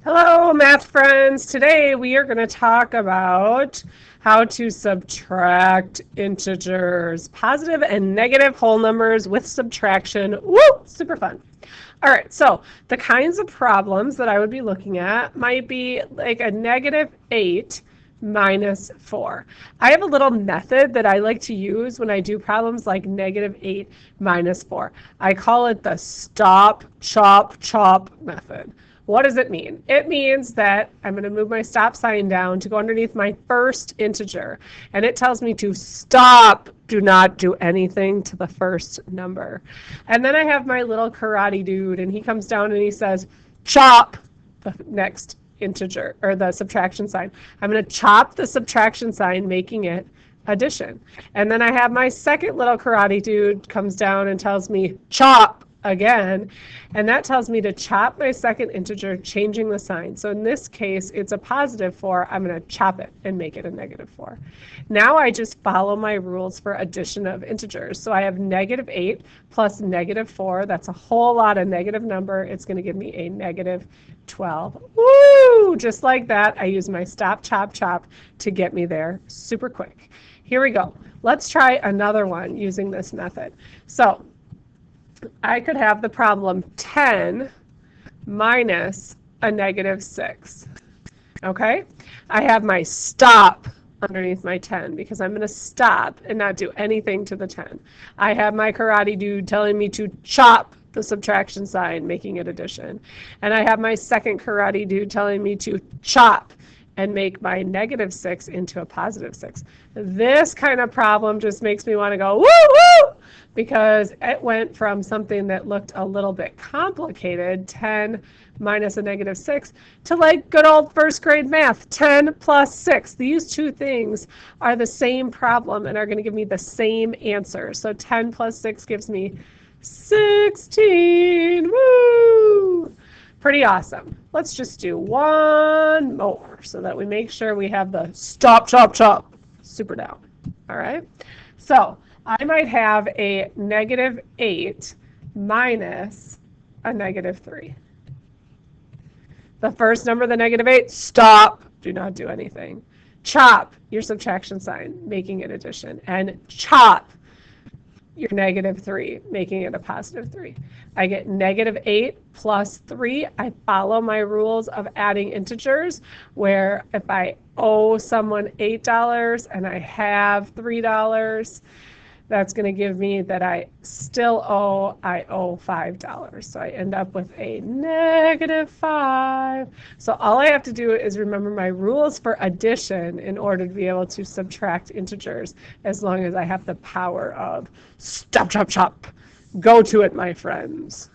Hello, math friends. Today we are going to talk about how to subtract integers, positive and negative whole numbers with subtraction. Woo! Super fun. All right, so the kinds of problems that I would be looking at might be like a -8 minus 4. I have a little method that I like to use when I do problems like -8 minus 4. I call it the stop, chop, chop method. What does it mean? It means that I'm going to move my stop sign down to go underneath my first integer, and it tells me to stop, do not do anything to the first number. And then I have my little karate dude, and he comes down and he says, chop the next integer, or the subtraction sign. I'm going to chop the subtraction sign, making it addition. And then I have my second little karate dude comes down and tells me, chop again, and that tells me to chop my second integer, changing the sign. So in this case, it's a +4. I'm going to chop it and make it a -4. Now I just follow my rules for addition of integers. So I have -8 plus -4. That's a whole lot of negative number. It's going to give me a -12. Woo! Just like that, I use my stop, chop, chop to get me there super quick. Here we go. Let's try another one using this method. So I could have the problem 10 minus a -6. Okay? I have my stop underneath my 10 because I'm going to stop and not do anything to the 10. I have my karate dude telling me to chop the subtraction sign, making it addition. And I have my second karate dude telling me to chop and make my -6 into a +6. This kind of problem just makes me want to go, woo, woo, because it went from something that looked a little bit complicated, 10 minus a -6, to like good old first grade math, 10 plus 6. These two things are the same problem and are going to give me the same answer. So 10 plus 6 gives me 16. Woo! Pretty awesome. Let's just do one more so that we make sure we have the stop, chop, chop super down. All right? So I might have a -8 minus a -3. The first number, the -8, stop, do not do anything. Chop your subtraction sign, making it addition. And chop your -3, making it a +3. I get -8 plus 3. I follow my rules of adding integers, where if I owe someone $8 and I have $3, that's going to give me that I owe $5. So I end up with a -5. So all I have to do is remember my rules for addition in order to be able to subtract integers, as long as I have the power of stop, chop, chop. Go to it, my friends.